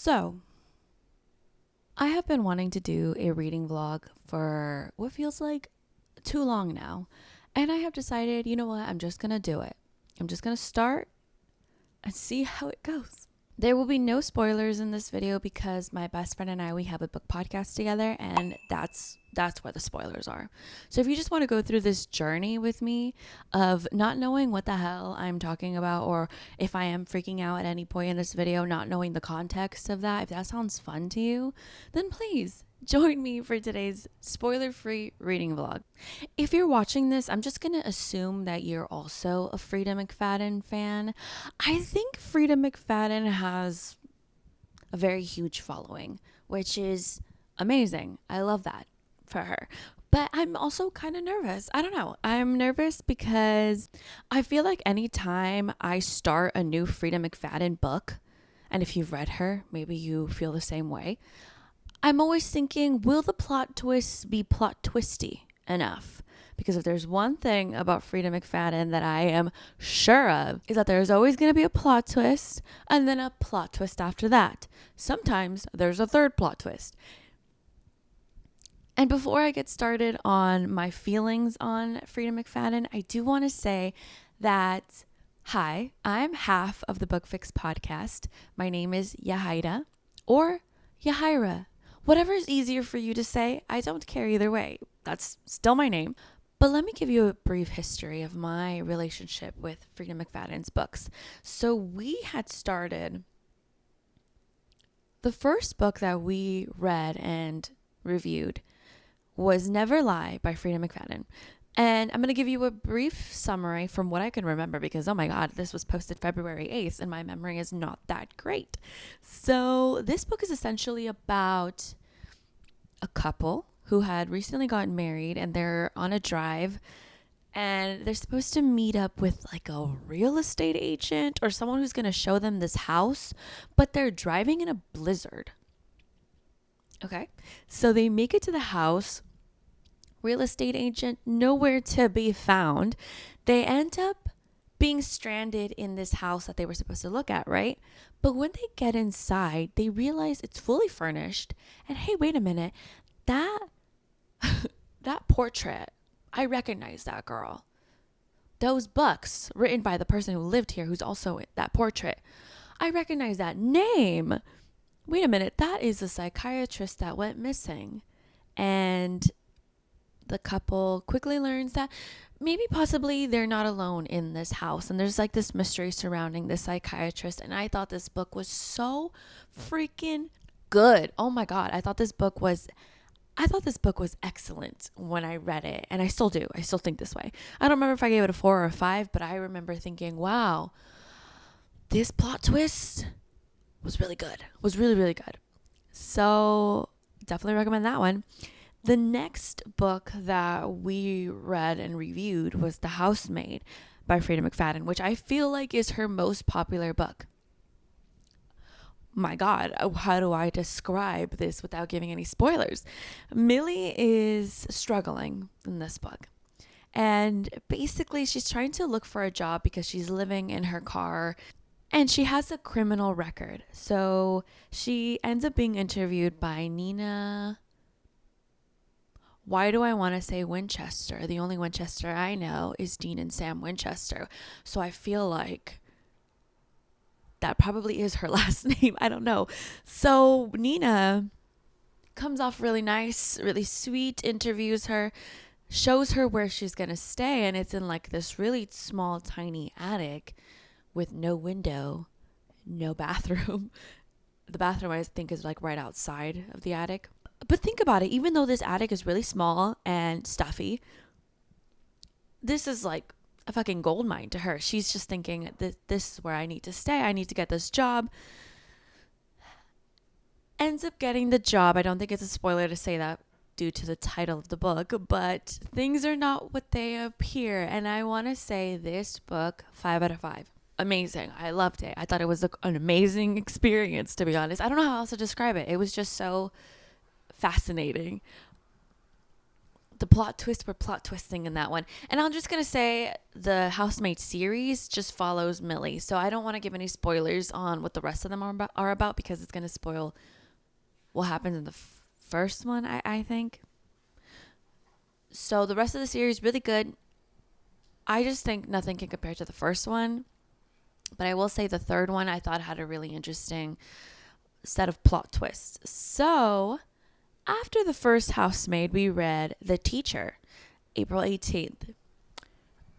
So, I have been wanting to do a reading vlog for what feels like too long now. And I have decided, you know what, I'm just going to do it. I'm just going to start and see how it goes. There will be no spoilers in this video because my best friend and I, we have a book podcast together, and that's where the spoilers are. So if you just want to go through this journey with me of not knowing what the hell I'm talking about, or if I am freaking out at any point in this video, not knowing the context of that, if that sounds fun to you, then please join me for today's spoiler-free reading vlog. If you're watching this, I'm just going to assume that you're also a Freida McFadden fan. I think Freida McFadden has a very huge following, which is amazing. I love that for her. But I'm also kind of nervous. I don't know. I'm nervous because I feel like anytime I start a new Freida McFadden book, and if you've read her, maybe you feel the same way, I'm always thinking, will the plot twists be plot twisty enough? Because if there's one thing about Freida McFadden that I am sure of, is that there's always going to be a plot twist and then a plot twist after that. Sometimes there's a third plot twist. And before I get started on my feelings on Freida McFadden, I do want to say that, hi, I'm half of the Book Fix podcast. My name is Yahaira or Yahaira. Whatever is easier for you to say, I don't care either way. That's still my name. But let me give you a brief history of my relationship with Freida McFadden's books. So we had started, the first book that we read and reviewed was Never Lie by Freida McFadden. And I'm going to give you a brief summary from what I can remember because, oh my God, this was posted February 8th and my memory is not that great. So this book is essentially about a couple who had recently gotten married and they're on a drive and they're supposed to meet up with like a real estate agent or someone who's going to show them this house, but they're driving in a blizzard. Okay, so they make it to the house. Real estate agent nowhere to be found. They end up being stranded in this house that they were supposed to look at, right? But when they get inside, they realize it's fully furnished. And hey, wait a minute, that portrait, I recognize that girl. Those books written by the person who lived here, who's also that portrait, I recognize that name. Wait a minute, that is a psychiatrist that went missing. And the couple quickly learns that maybe possibly they're not alone in this house. And there's like this mystery surrounding this psychiatrist. And I thought this book was so freaking good. Oh my God. I thought this book was excellent when I read it. And I still do. I still think this way. I don't remember if I gave it a 4 or a 5, but I remember thinking, wow, this plot twist was really good. Was really, really good. So definitely recommend that one. The next book that we read and reviewed was The Housemaid by Freida McFadden, which I feel like is her most popular book. My God, how do I describe this without giving any spoilers? Millie is struggling in this book. And basically, she's trying to look for a job because she's living in her car and she has a criminal record. So she ends up being interviewed by Nina. Why do I want to say Winchester? The only Winchester I know is Dean and Sam Winchester. So I feel like that probably is her last name. I don't know. So Nina comes off really nice, really sweet, interviews her, shows her where she's going to stay. And it's in like this really small, tiny attic with no window, no bathroom. The bathroom, I think, is like right outside of the attic. But think about it, even though this attic is really small and stuffy, this is like a fucking gold mine to her. She's just thinking, this is where I need to stay. I need to get this job. Ends up getting the job. I don't think it's a spoiler to say that due to the title of the book, but things are not what they appear. And I want to say this book, 5 out of 5. Amazing. I loved it. I thought it was an amazing experience, to be honest. I don't know how else to describe it. It was just so fascinating. the plot twists were plot twisting in that one. And I'm just going to say the Housemaid series just follows Millie. So I don't want to give any spoilers on what the rest of them are about because it's going to spoil what happens in the first one, I think. So the rest of the series, really good. I just think nothing can compare to the first one. But I will say the third one I thought had a really interesting set of plot twists. So after the first Housemaid, we read The Teacher, April 18th.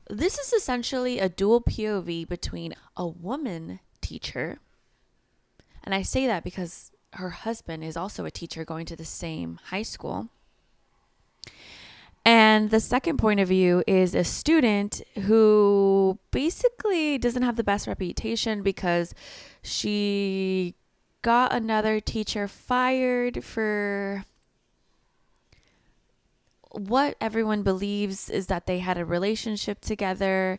This is essentially a dual POV between a woman teacher, and I say that because her husband is also a teacher going to the same high school. And the second point of view is a student who basically doesn't have the best reputation because she got another teacher fired for what everyone believes is that they had a relationship together.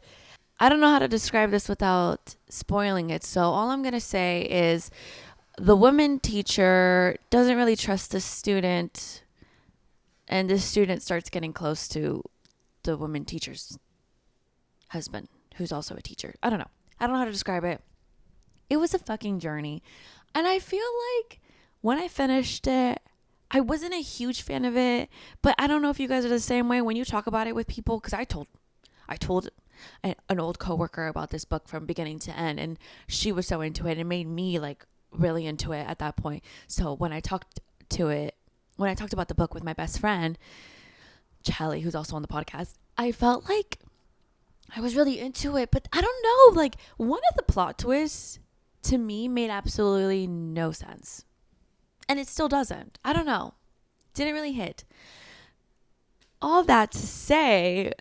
I don't know how to describe this without spoiling it. So all I'm going to say is the woman teacher doesn't really trust the student, and the student starts getting close to the woman teacher's husband, who's also a teacher. I don't know how to describe it. It was a fucking journey. And I feel like when I finished it, I wasn't a huge fan of it, but I don't know if you guys are the same way when you talk about it with people, because I told an old coworker about this book from beginning to end, and she was so into it. It made me like really into it at that point. So when I talked about the book with my best friend, Charlie, who's also on the podcast, I felt like I was really into it, but I don't know, like one of the plot twists to me made absolutely no sense. And it still doesn't. I don't know. Didn't really hit. All that to say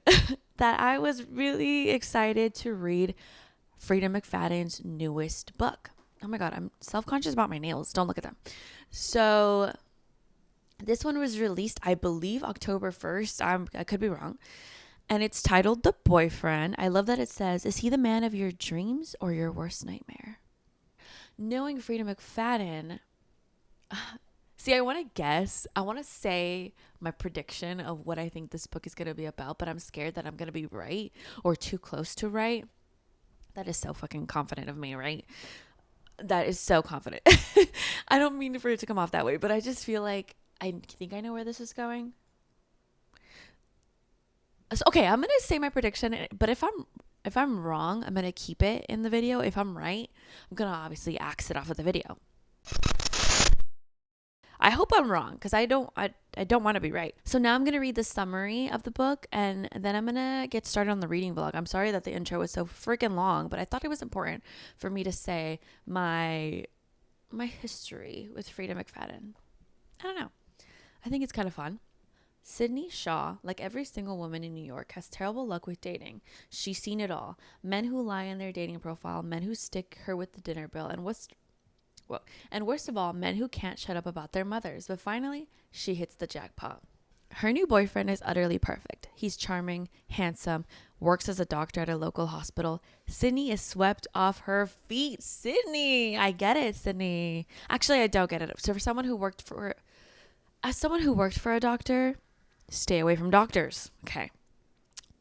that I was really excited to read Freida McFadden's newest book. Oh my God, I'm self-conscious about my nails. Don't look at them. So this one was released, I believe, October 1st. I could be wrong. And it's titled The Boyfriend. I love that it says, is he the man of your dreams or your worst nightmare? Knowing Freida McFadden, see, I want to guess. I want to say my prediction of what I think this book is going to be about, but I'm scared that I'm going to be right or too close to right. That is so fucking confident of me, right? That is so confident. I don't mean for it to come off that way, but I just feel like I think I know where this is going. So, okay, I'm going to say my prediction, but if I'm wrong, I'm going to keep it in the video. If I'm right, I'm going to obviously axe it off of the video. I hope I'm wrong because I don't want to be right. So now I'm going to read the summary of the book and then I'm going to get started on the reading vlog. I'm sorry that the intro was so freaking long, but I thought it was important for me to say my history with Freida McFadden. I don't know. I think it's kind of fun. Sydney Shaw, like every single woman in New York, has terrible luck with dating. She's seen it all. Men who lie in their dating profile, men who stick her with the dinner bill, and worst of all, men who can't shut up about their mothers. But finally, she hits the jackpot. Her new boyfriend is utterly perfect. He's charming, handsome, works as a doctor at a local hospital. Sydney is swept off her feet. Sydney! I get it, Sydney. Actually, I don't get it. So for someone who worked for a doctor, stay away from doctors. Okay.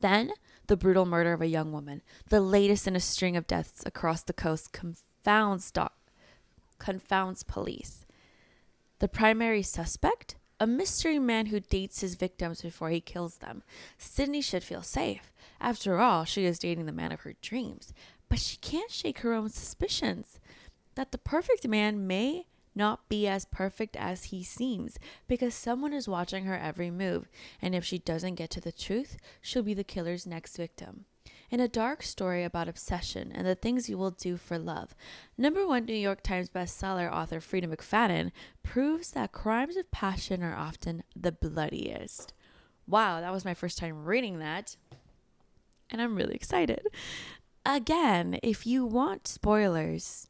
Then, the brutal murder of a young woman, the latest in a string of deaths across the coast, confounds police. The primary suspect? A mystery man who dates his victims before he kills them. Sydney should feel safe. After all, she is dating the man of her dreams. But she can't shake her own suspicions that the perfect man may not be as perfect as he seems because someone is watching her every move. And if she doesn't get to the truth, she'll be the killer's next victim. In a dark story about obsession and the things you will do for love, #1 New York Times bestseller author Freida McFadden proves that crimes of passion are often the bloodiest. Wow, that was my first time reading that, and I'm really excited. Again, if you want spoilers,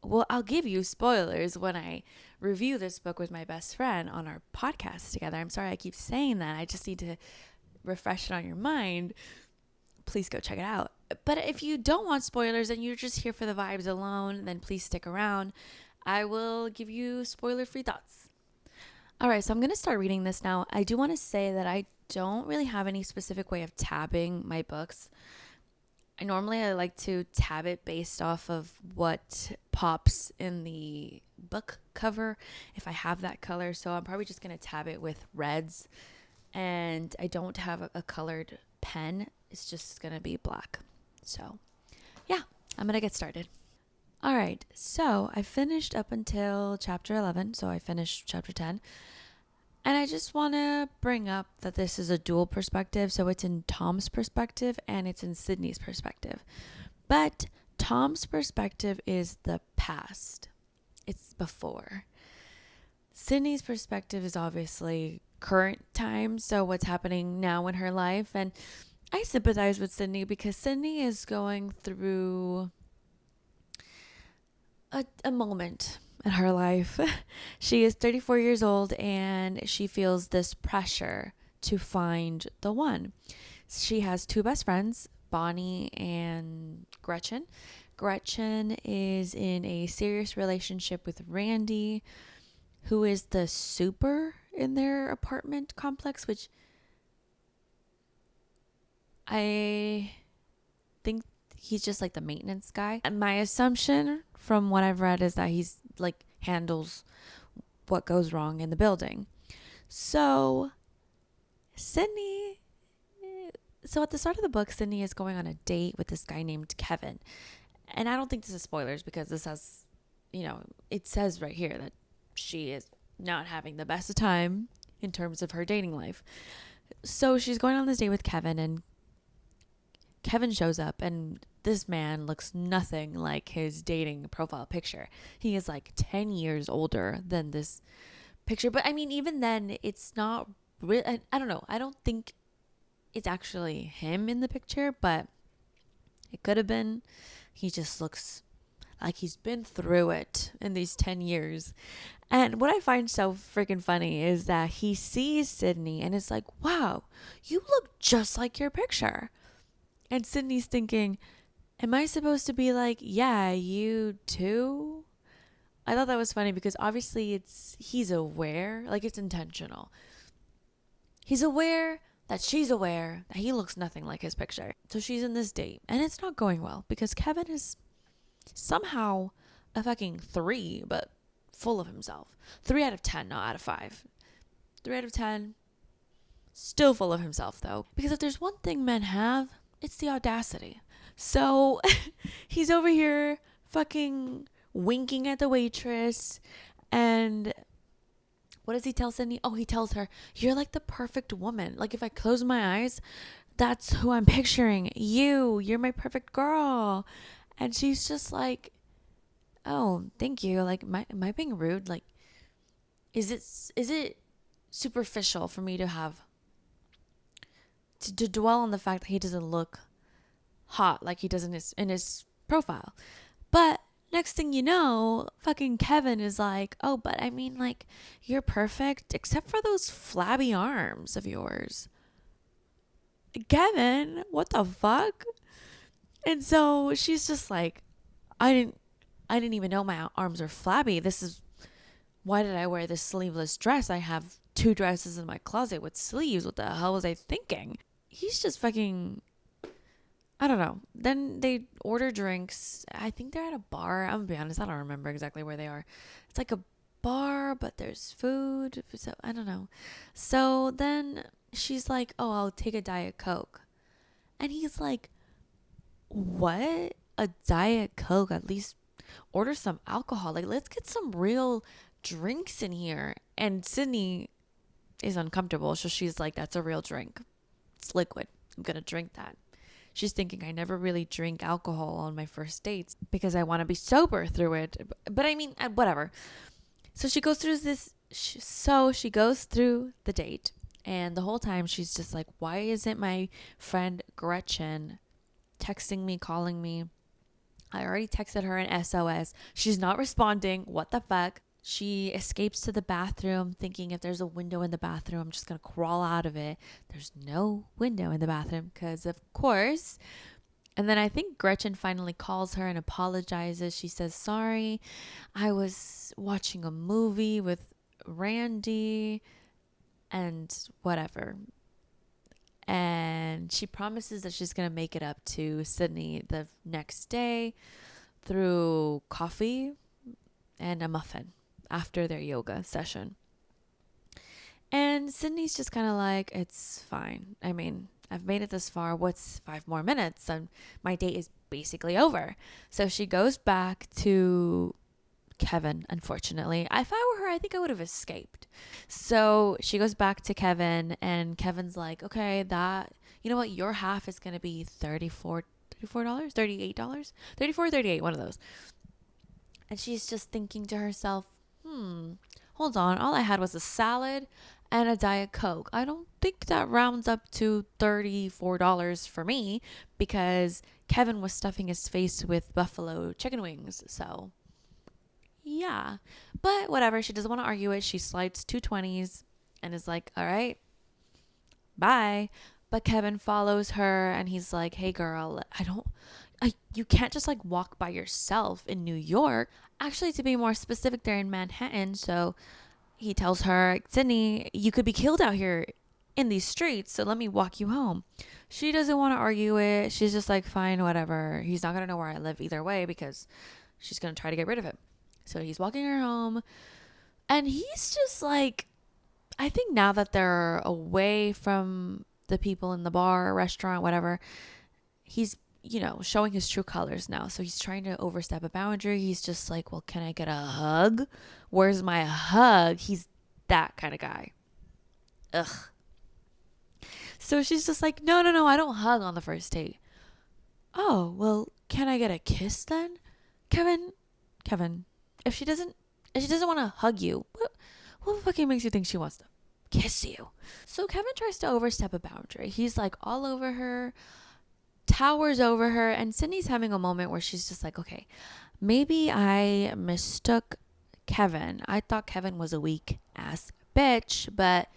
well, I'll give you spoilers when I review this book with my best friend on our podcast together. I'm sorry I keep saying that. I just need to refresh it on your mind. Please go check it out. But if you don't want spoilers and you're just here for the vibes alone, then please stick around. I will give you spoiler-free thoughts. All right, so I'm going to start reading this now. I do want to say that I don't really have any specific way of tabbing my books. I like to tab it based off of what pops in the book cover if I have that color. So I'm probably just going to tab it with reds, and I don't have a colored pen. It's just going to be black. So, yeah, I'm going to get started. All right. So, I finished up until chapter 11. So, I finished chapter 10. And I just want to bring up that this is a dual perspective. So it's in Tom's perspective and it's in Sydney's perspective. But Tom's perspective is the past, it's before. Sydney's perspective is obviously current time. So what's happening now in her life. And I sympathize with Sydney because Sydney is going through a moment in her life. She is 34 years old and she feels this pressure to find the one. She has two best friends, Bonnie and Gretchen. Gretchen is in a serious relationship with Randy, who is the super in their apartment complex, which I think he's just like the maintenance guy. And my assumption from what I've read is that he's like handles what goes wrong in the building. So at the start of the book, Sydney is going on a date with this guy named Kevin. And I don't think this is spoilers because this has, it says right here that she is not having the best of time in terms of her dating life. So she's going on this date with Kevin, and Kevin shows up, and this man looks nothing like his dating profile picture. He is like 10 years older than this picture. But I mean, even then, it's not really, I don't know. I don't think it's actually him in the picture, but it could have been. He just looks like he's been through it in these 10 years. And what I find so freaking funny is that he sees Sydney and it's like, wow, you look just like your picture. And Sydney's thinking, am I supposed to be like, yeah, you too? I thought that was funny because obviously he's aware, like it's intentional. He's aware that she's aware that he looks nothing like his picture. So she's in this date and it's not going well because Kevin is somehow a fucking 3, but full of himself. 3 out of 10, not out of 5. 3 out of 10, still full of himself though. Because if there's one thing men have, it's the audacity. So he's over here fucking winking at the waitress. And what does he tell Sydney? Oh, he tells her, you're like the perfect woman. Like if I close my eyes, that's who I'm picturing. You're my perfect girl. And she's just like, oh, thank you. Like, am I being rude? Like, is it superficial for me to have to dwell on the fact that he doesn't look hot like he does in his profile? But next thing you know, fucking Kevin is like, oh, but I mean, like, you're perfect except for those flabby arms of yours. Kevin, what the fuck? And so she's just like, I didn't even know my arms are flabby. Why did I wear this sleeveless dress? I have 2 dresses in my closet with sleeves. What the hell was I thinking? He's just fucking, I don't know. Then they order drinks. I think they're at a bar. I'm gonna be honest, I don't remember exactly where they are. It's like a bar, but there's food. So I don't know. So then she's like, oh, I'll take a Diet Coke. And he's like, what? A Diet Coke? At least order some alcohol. Like, let's get some real drinks in here. And Sydney is uncomfortable. So she's like, that's a real drink. It's liquid. I'm going to drink that. She's thinking, I never really drink alcohol on my first dates because I want to be sober through it. But I mean, whatever. So she goes through she goes through the date. And the whole time she's just like, why isn't my friend Gretchen texting me, calling me? I already texted her an SOS. She's not responding. What the fuck? She escapes to the bathroom thinking if there's a window in the bathroom, I'm just going to crawl out of it. There's no window in the bathroom because, of course. And then I think Gretchen finally calls her and apologizes. She says, sorry, I was watching a movie with Randy and whatever. And she promises that she's going to make it up to Sydney the next day through coffee and a muffin after their yoga session. And Sydney's just kind of like, it's fine. I mean, I've made it this far. What's 5 more minutes? And my date is basically over. So she goes back to Kevin, unfortunately. If I were her, I think I would have escaped. So she goes back to Kevin, and Kevin's like, okay, you know what? Your half is going to be $34, $38, 34, 38, one of those. And she's just thinking to herself, hold on. All I had was a salad and a Diet Coke. I don't think that rounds up to $34 for me, because Kevin was stuffing his face with buffalo chicken wings. So yeah, but whatever. She doesn't want to argue it. She slides 2 20s and is like, all right, bye. But Kevin follows her, and he's like, hey girl, you can't just like walk by yourself in New York. Actually, to be more specific, they're in Manhattan. So he tells her, Sydney, you could be killed out here in these streets, so let me walk you home. She doesn't want to argue it. She's just like, fine, whatever. He's not going to know where I live either way, because she's going to try to get rid of him. So he's walking her home, and he's just like, I think now that they're away from the people in the bar, restaurant, whatever, he's, showing his true colors now. So he's trying to overstep a boundary. He's just like, well, can I get a hug? Where's my hug? He's that kind of guy. Ugh. So she's just like, no, I don't hug on the first date. Oh, well, can I get a kiss then? Kevin, if she doesn't want to hug you, what fucking makes you think she wants to kiss you? So Kevin tries to overstep a boundary. He's like all over her, towers over her, and Sydney's having a moment where she's just like, okay, maybe I mistook Kevin. I thought Kevin was a weak ass bitch, but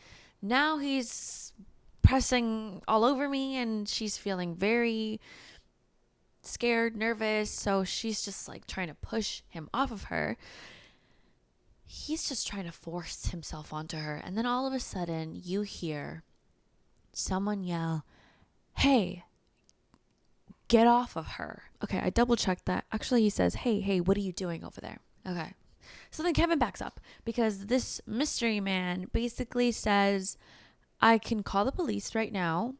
now he's pressing all over me, and she's feeling very scared, nervous. So she's just like trying to push him off of her. He's just trying to force himself onto her. And then all of a sudden you hear someone yell, hey, get off of her. Okay, I double checked that. Actually, he says, hey, what are you doing over there? Okay. So then Kevin backs up, because this mystery man basically says, I can call the police right now.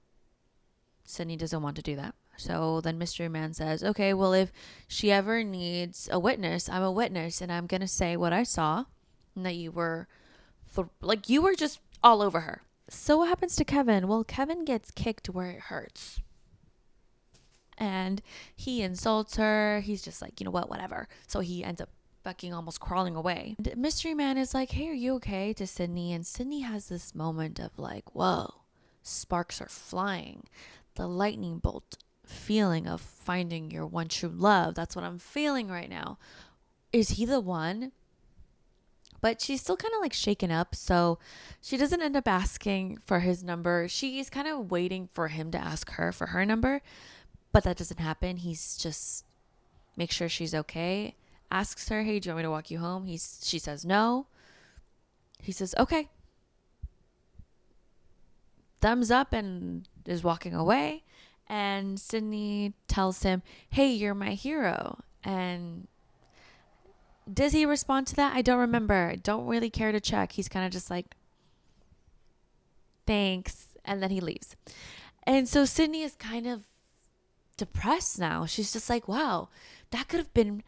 Sydney doesn't want to do that. So then mystery man says, okay, well, if she ever needs a witness, I'm a witness, and I'm going to say what I saw, and that you were you were just all over her. So what happens to Kevin? Well, Kevin gets kicked where it hurts. And he insults her. He's just like, you know what, whatever. So he ends up fucking almost crawling away. And mystery man is like, hey, are you okay? To Sydney. And Sydney has this moment of like, whoa, sparks are flying. The lightning bolt feeling of finding your one true love. That's what I'm feeling right now. Is he the one? But she's still kind of like shaken up. So she doesn't end up asking for his number. She's kind of waiting for him to ask her for her number. But that doesn't happen. He's just make sure she's okay. Asks her, hey, do you want me to walk you home? She says no. He says, okay. Thumbs up and is walking away. And Sydney tells him, hey, you're my hero. And does he respond to that? I don't remember. I don't really care to check. He's kind of just like, thanks. And then he leaves. And so Sydney is kind of depressed now. She's just like, wow, that could have been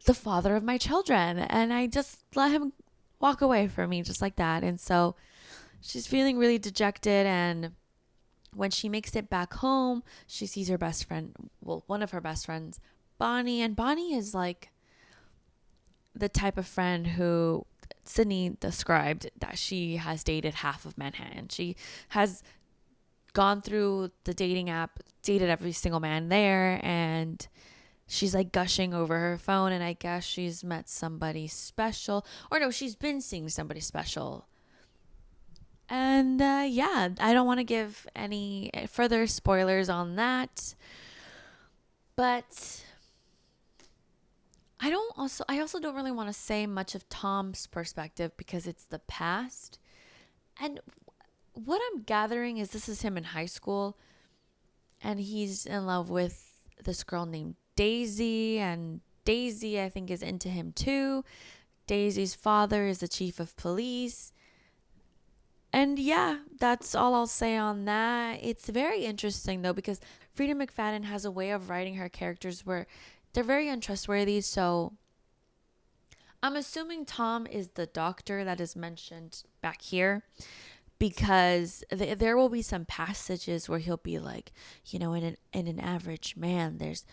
the father of my children. And I just let him walk away from me just like that. And so she's feeling really dejected. And when she makes it back home, she sees her best friend, well, one of her best friends, Bonnie. And Bonnie is like the type of friend who Sydney described that she has dated half of Manhattan. She has gone through the dating app, dated every single man there, and she's like gushing over her phone. And I guess she's met somebody special, or no, she's been seeing somebody special. And yeah, I don't want to give any further spoilers on that, but I also don't really want to say much of Tom's perspective because it's the past. And what I'm gathering is this is him in high school and he's in love with this girl named Daisy, and Daisy I think is into him too. Daisy's father is the chief of police. And yeah, that's all I'll say on that. It's very interesting though because Freida McFadden has a way of writing her characters where they're very untrustworthy. So I'm assuming Tom is the doctor that is mentioned back here because there will be some passages where he'll be like, in an average man, there's,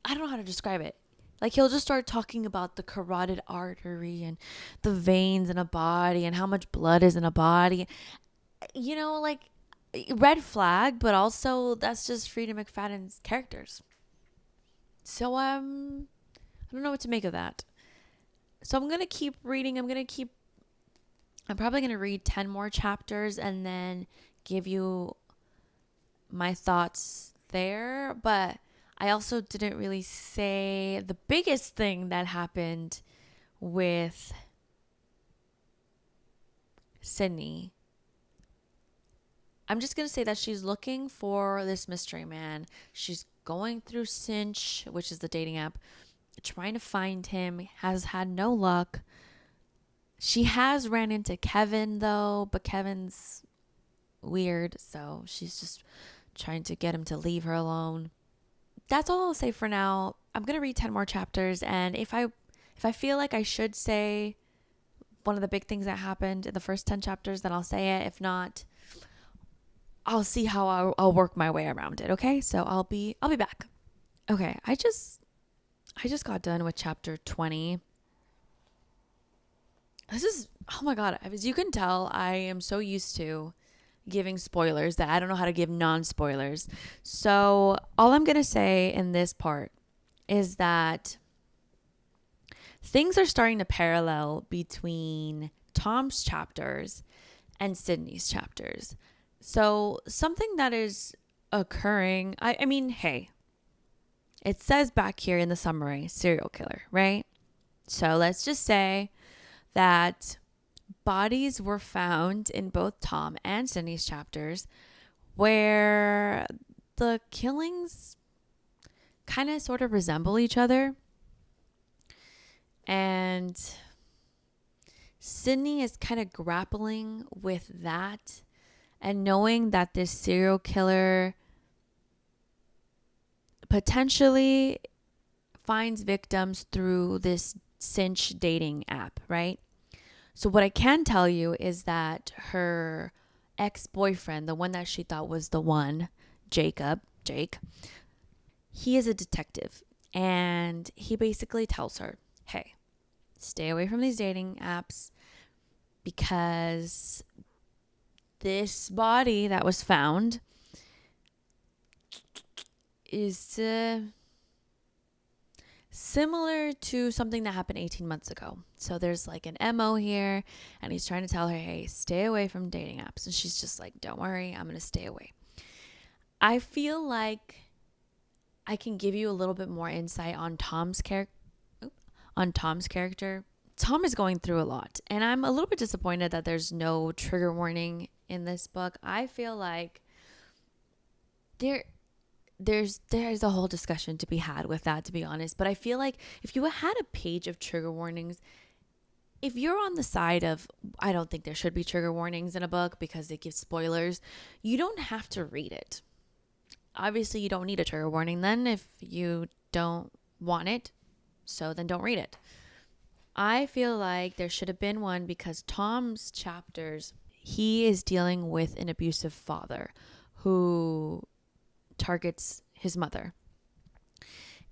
I don't know how to describe it. Like he'll just start talking about the carotid artery and the veins in a body and how much blood is in a body. Like red flag, but also that's just Freida McFadden's characters. So I don't know what to make of that. So I'm gonna keep reading. I'm probably gonna read 10 more chapters and then give you my thoughts there. But I also didn't really say the biggest thing that happened with Sydney. I'm just going to say that she's looking for this mystery man. She's going through Cinch, which is the dating app, trying to find him, has had no luck. She has ran into Kevin, though, but Kevin's weird, so she's just trying to get him to leave her alone. That's all I'll say for now. I'm going to read 10 more chapters, and if I feel like I should say one of the big things that happened in the first 10 chapters, then I'll say it. If not, I'll see how I'll work my way around it. Okay, so I'll be back. Okay, I just got done with chapter 20. This is, oh my god, as you can tell, I am so used to giving spoilers that I don't know how to give non-spoilers. So all I'm gonna say in this part is that things are starting to parallel between Tom's chapters and Sydney's chapters. So something that is occurring, I mean, hey, it says back here in the summary, serial killer, right? So let's just say that bodies were found in both Tom and Sydney's chapters where the killings kind of sort of resemble each other. And Sydney is kind of grappling with that and knowing that this serial killer potentially finds victims through this Cinch dating app, right? So what I can tell you is that her ex-boyfriend, the one that she thought was the one, Jake, he is a detective, and he basically tells her, hey, stay away from these dating apps because this body that was found is similar to something that happened 18 months ago. So there's like an MO here, and he's trying to tell her, hey, stay away from dating apps. And she's just like, don't worry, I'm going to stay away. I feel like I can give you a little bit more insight on Tom's character. Tom is going through a lot, and I'm a little bit disappointed that there's no trigger warning in this book. I feel like there's a whole discussion to be had with that, to be honest. But I feel like if you had a page of trigger warnings, if you're on the side of, I don't think there should be trigger warnings in a book because it gives spoilers, you don't have to read it. Obviously, you don't need a trigger warning then if you don't want it. So then don't read it. I feel like there should have been one because Tom's chapters, he is dealing with an abusive father who targets his mother.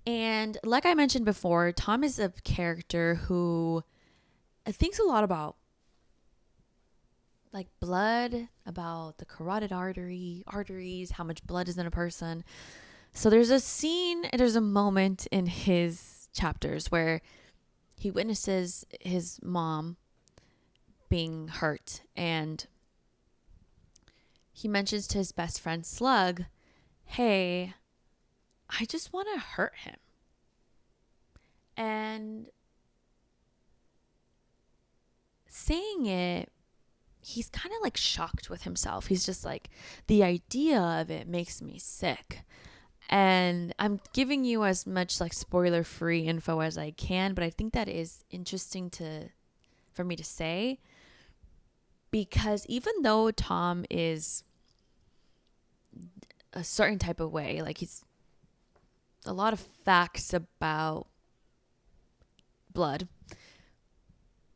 And like I mentioned before, Tom is a character who thinks a lot about like blood, about the carotid arteries, how much blood is in a person. So there's a moment in his chapters where he witnesses his mom being hurt, and he mentions to his best friend Slug, hey, I just want to hurt him. And saying it, he's kind of like shocked with himself. He's just like, the idea of it makes me sick. And I'm giving you as much like spoiler free info as I can, but I think that is interesting for me to say, because even though Tom is a certain type of way, like he's a lot of facts about blood,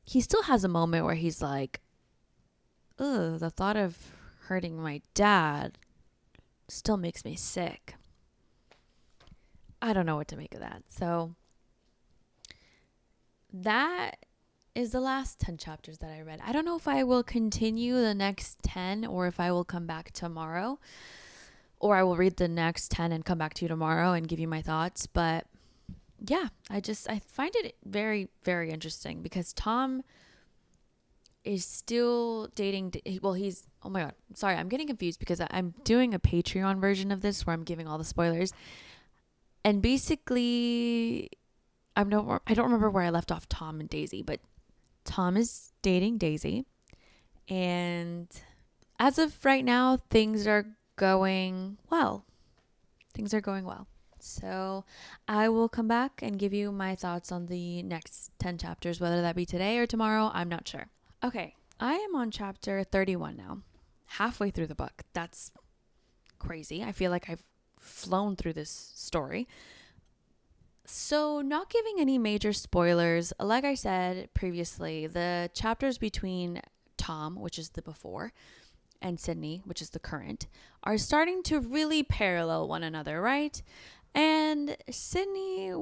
he still has a moment where he's like, ugh, the thought of hurting my dad still makes me sick. I don't know what to make of that. So that is the last 10 chapters that I read. I don't know if I will continue the next 10 or if I will come back tomorrow, or I will read the next 10 and come back to you tomorrow and give you my thoughts. But yeah, I find it very, very interesting because Tom is still dating. Well, he's, oh my God, sorry, I'm getting confused because I'm doing a Patreon version of this where I'm giving all the spoilers. And basically, I don't remember where I left off Tom and Daisy, but Tom is dating Daisy. And as of right now, things are going well. So I will come back and give you my thoughts on the next 10 chapters, whether that be today or tomorrow. I'm not sure. Okay, I am on chapter 31 now, halfway through the book. That's crazy. I feel like I've flown through this story. So, not giving any major spoilers, like I said previously, the chapters between Tom, which is the before, and Sydney, which is the current, are starting to really parallel one another, right? And Sydney,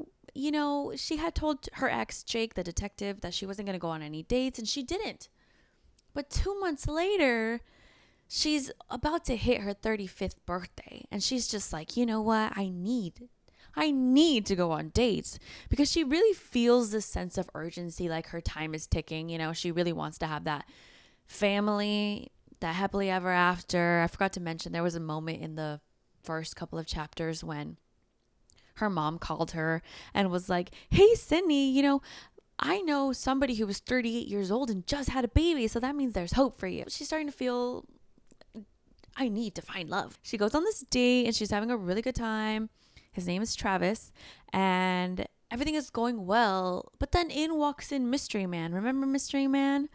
she had told her ex, Jake, the detective, that she wasn't going to go on any dates, and she didn't. But 2 months later, she's about to hit her 35th birthday, and she's just like, you know what? I need to go on dates, because she really feels this sense of urgency, like her time is ticking. She really wants to have that family, that happily ever after. I forgot to mention there was a moment in the first couple of chapters when her mom called her and was like, hey, Sydney, I know somebody who was 38 years old and just had a baby, so that means there's hope for you. She's starting to feel, I need to find love. She goes on this date and she's having a really good time. His name is Travis, and everything is going well. But then in walks in Mystery Man. Remember Mystery Man?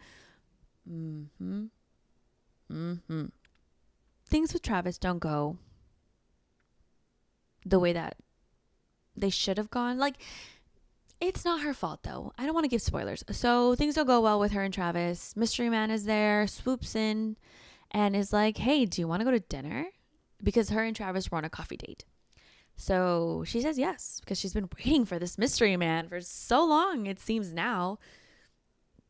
Things with Travis don't go the way that they should have gone. Like, it's not her fault, though. I don't want to give spoilers. So things don't go well with her and Travis. Mystery Man is there, swoops in, and is like, hey, do you want to go to dinner? Because her and Travis were on a coffee date. So she says yes, because she's been waiting for this Mystery Man for so long, it seems now.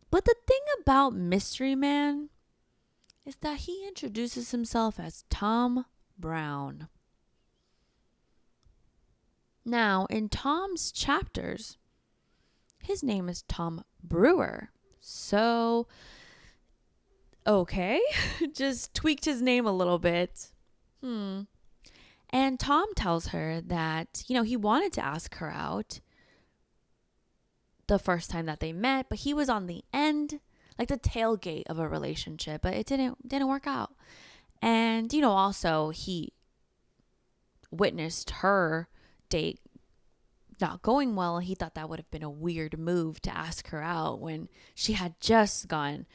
But the thing about Mystery Man is that he introduces himself as Tom Brown. Now, in Tom's chapters, his name is Tom Brewer. So, okay, just tweaked his name a little bit. And Tom tells her that, he wanted to ask her out the first time that they met, but he was on the end, like the tailgate of a relationship, but it didn't work out. And, also he witnessed her date not going well. He thought that would have been a weird move to ask her out when she had just gone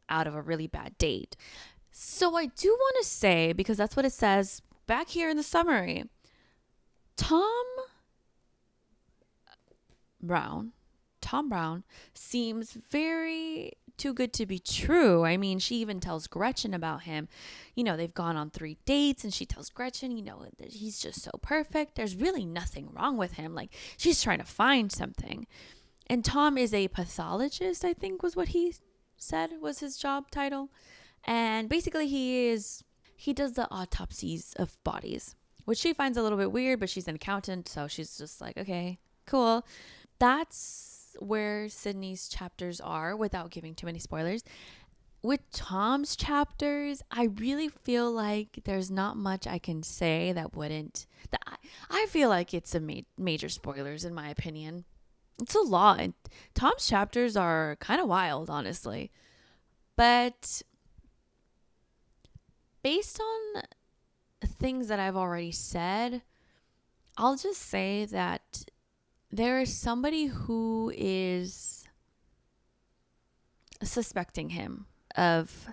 out of a really bad date. So I do want to say, because that's what it says back here in the summary, Tom Brown seems very too good to be true. I mean, she even tells Gretchen about him. They've gone on 3 dates, and she tells Gretchen, he's just so perfect. There's really nothing wrong with him. Like, she's trying to find something. And Tom is a pathologist, I think was what he said was his job title. And basically he does the autopsies of bodies, which she finds a little bit weird, but she's an accountant, so she's just like, okay, cool. That's where Sydney's chapters are, without giving too many spoilers. With Tom's chapters, I really feel like there's not much I can say that I feel like it's a major spoilers, in my opinion. It's a lot. And Tom's chapters are kind of wild, honestly. But based on things that I've already said, I'll just say that there is somebody who is suspecting him of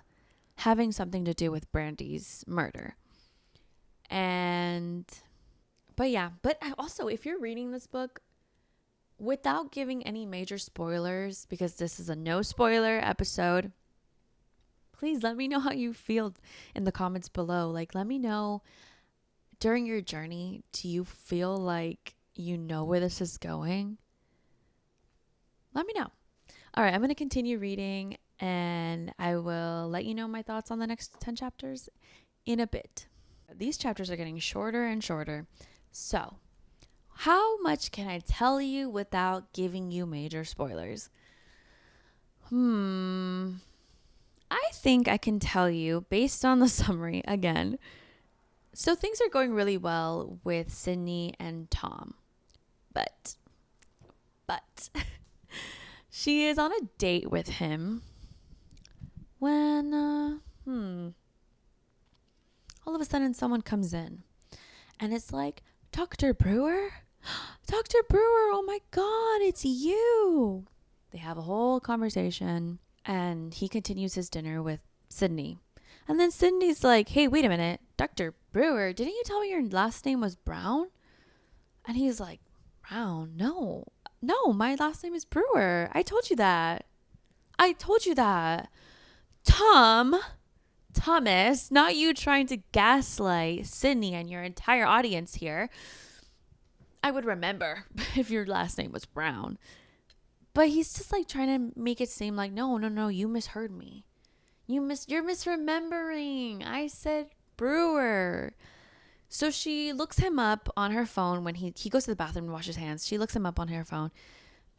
having something to do with Brandy's murder. And, but yeah, but also if you're reading this book, without giving any major spoilers, because this is a no spoiler episode, please let me know how you feel in the comments below. Like, let me know during your journey, do you feel like you know where this is going? Let me know. All right, I'm going to continue reading and I will let you know my thoughts on the next 10 chapters in a bit. These chapters are getting shorter and shorter. So, how much can I tell you without giving you major spoilers? I think I can tell you based on the summary again. So things are going really well with Sydney and Tom. But she is on a date with him when all of a sudden someone comes in and it's like, Dr. Brewer? Dr. Brewer, oh my God, it's you. They have a whole conversation and he continues his dinner with Sydney. And then Sydney's like, hey, wait a minute, Dr. Brewer, didn't you tell me your last name was Brown? And he's like, Brown? No, my last name is Brewer. I told you that. Thomas, not you trying to gaslight Sydney and your entire audience here. I would remember if your last name was Brown. But he's just like trying to make it seem like, no, you misheard me. You're misremembering. I said Brewer. So she looks him up on her phone when he goes to the bathroom to wash his hands. She looks him up on her phone.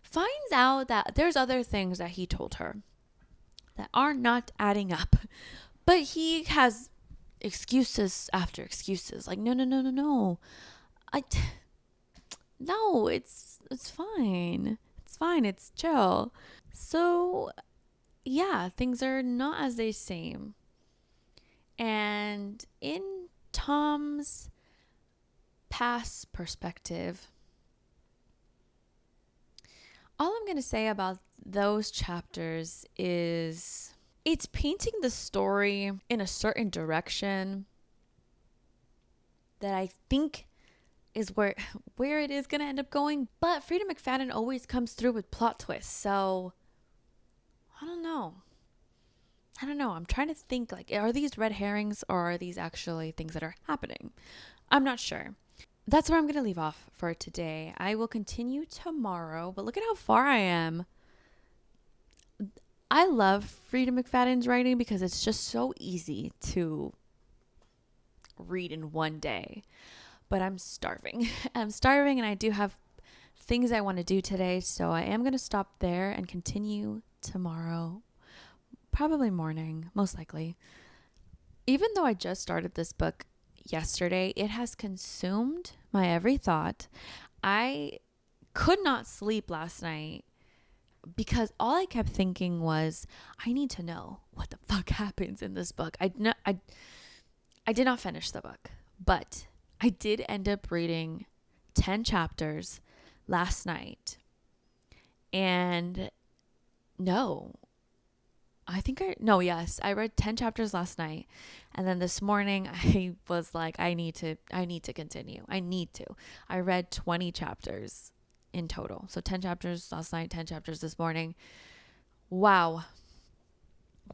Finds out that there's other things that he told her that are not adding up. But he has excuses after excuses. Like, no. No, it's fine. It's fine. It's chill. So, yeah, things are not as they seem. And in Tom's past perspective, all I'm going to say about those chapters is it's painting the story in a certain direction that I think is where it is going to end up going. But Freida McFadden always comes through with plot twists. So, I don't know. I'm trying to think, like, are these red herrings or are these actually things that are happening? I'm not sure. That's where I'm going to leave off for today. I will continue tomorrow, but look at how far I am. I love Freida McFadden's writing because it's just so easy to read in one day. But I'm starving. I'm starving and I do have things I want to do today. So I am going to stop there and continue tomorrow. Probably morning, most likely. Even though I just started this book yesterday, it has consumed my every thought. I could not sleep last night because all I kept thinking was, I need to know what the fuck happens in this book. I did not finish the book, but I did end up reading 10 chapters last night. And yes, I read 10 chapters last night. And then this morning I was like, I need to continue. I read 20 chapters in total. So 10 chapters last night, 10 chapters this morning. Wow.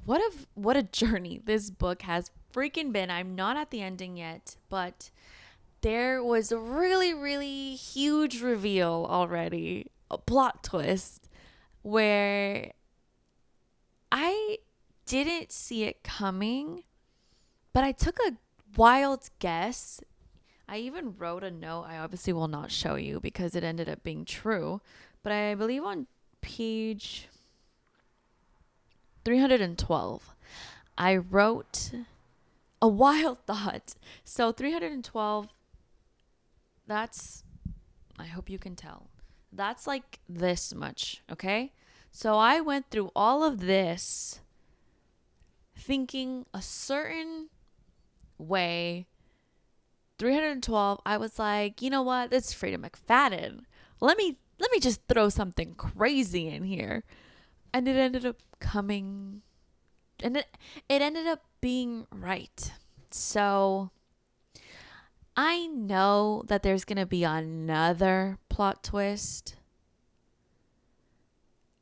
What a journey this book has freaking been. I'm not at the ending yet, but there was a really, really huge reveal already, a plot twist where I didn't see it coming, but I took a wild guess. I even wrote a note. I obviously will not show you because it ended up being true, but I believe on page 312, I wrote a wild thought. So 312, I hope you can tell, That's like this much, okay? So I went through all of this thinking a certain way. 312, I was like, you know what? It's Freida McFadden. Let me just throw something crazy in here. And it ended up coming and it ended up being right. So I know that there's going to be another plot twist.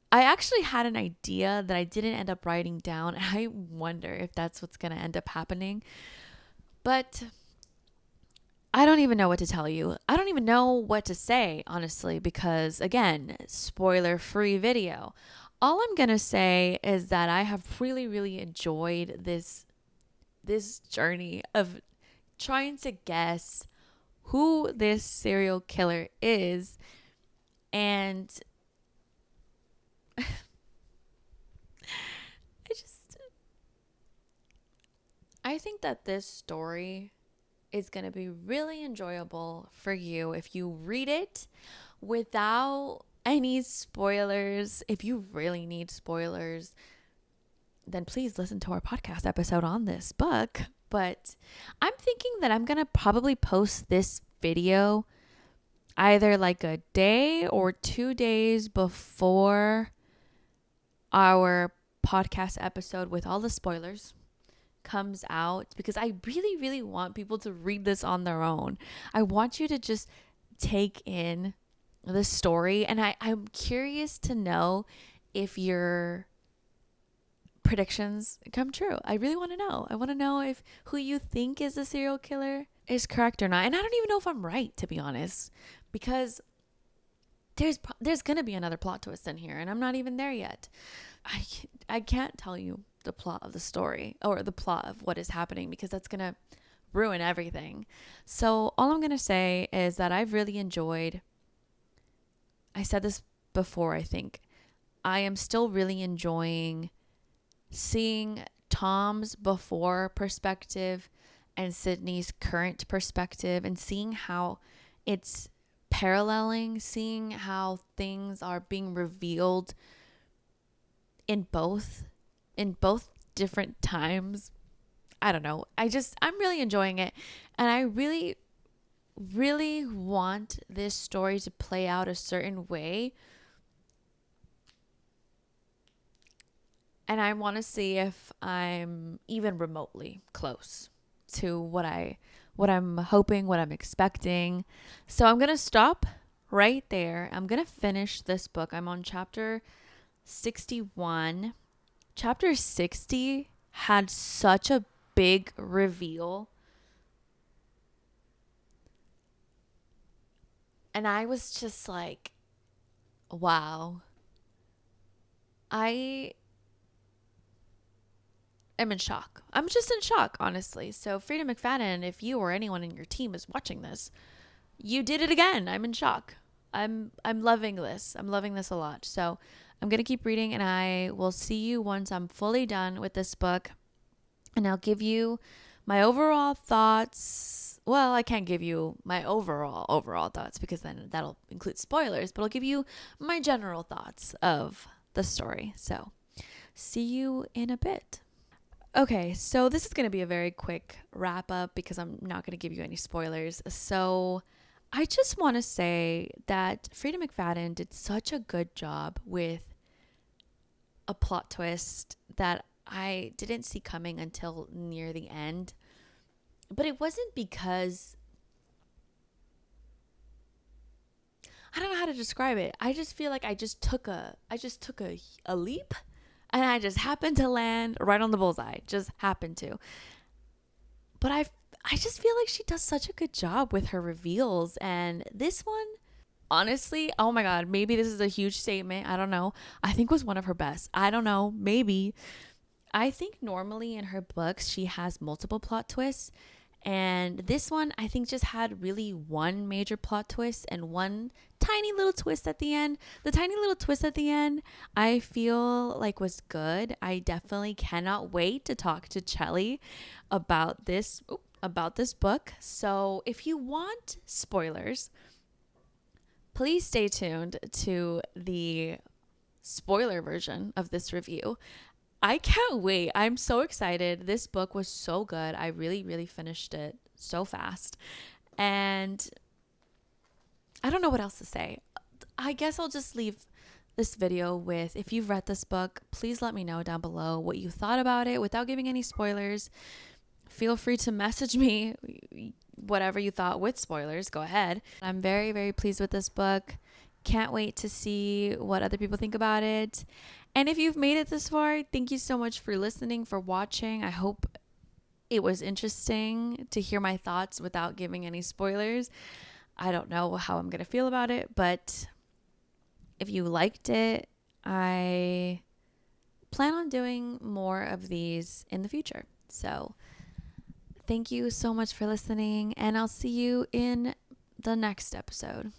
I actually had an idea that I didn't end up writing down. I wonder if that's what's going to end up happening. But I don't even know what to tell you. I don't even know what to say, honestly, because again, spoiler free video. All I'm going to say is that I have really, really enjoyed this journey of trying to guess who this serial killer is. And I just, I think that this story is going to be really enjoyable for you if you read it without any spoilers. If you really need spoilers, then please listen to our podcast episode on this book. But I'm thinking that I'm going to probably post this video either like a day or 2 days before our podcast episode with all the spoilers comes out, because I really, really want people to read this on their own. I want you to just take in the story, and I'm curious to know if your predictions come true. I really want to know. I want to know if who you think is a serial killer is correct or not. And I don't even know if I'm right, to be honest, because there's going to be another plot twist in here, and I'm not even there yet. I can't tell you the plot of the story or the plot of what is happening, because that's going to ruin everything. So all I'm going to say is that I've really enjoyed, I said this before, I think, I am still really enjoying seeing Tom's before perspective and Sydney's current perspective, and seeing how it's paralleling, seeing how things are being revealed in both different times. I don't know. I'm really enjoying it, and I really, really want this story to play out a certain way. And I want to see if I'm even remotely close to what I'm hoping, what I'm expecting. So I'm going to stop right there. I'm going to finish this book. I'm on chapter 61. Chapter 60 had such a big reveal. And I was just like, wow. I am in shock. I'm just in shock, honestly. So Freida McFadden, if you or anyone in your team is watching this, you did it again. I'm in shock. I'm loving this. I'm loving this a lot. So I'm going to keep reading, and I will see you once I'm fully done with this book. And I'll give you my overall thoughts. Well, I can't give you my overall thoughts, because then that'll include spoilers, but I'll give you my general thoughts of the story. So see you in a bit. Okay, so this is going to be a very quick wrap up, because I'm not going to give you any spoilers. So I just want to say that Freida McFadden did such a good job with a plot twist that I didn't see coming until near the end. But it wasn't because, I don't know how to describe it. I just feel like I just took a leap, and I just happened to land right on the bullseye. Just happened to. But I just feel like she does such a good job with her reveals. And this one, honestly, oh my God, maybe this is a huge statement. I don't know. I think was one of her best. I don't know. Maybe. I think normally in her books, she has multiple plot twists. And this one, I think, just had really one major plot twist and one tiny little twist at the end. The tiny little twist at the end, I feel like was good. I definitely cannot wait to talk to Chelly about this book. So if you want spoilers, please stay tuned to the spoiler version of this review. I can't wait. I'm so excited. This book was so good. I really, really finished it so fast. And I don't know what else to say. I guess I'll just leave this video with, if you've read this book, please let me know down below what you thought about it without giving any spoilers. Feel free to message me whatever you thought with spoilers. Go ahead. I'm very, very pleased with this book. Can't wait to see what other people think about it. And if you've made it this far, thank you so much for listening, for watching. I hope it was interesting to hear my thoughts without giving any spoilers. I don't know how I'm going to feel about it, but if you liked it, I plan on doing more of these in the future. So thank you so much for listening, and I'll see you in the next episode.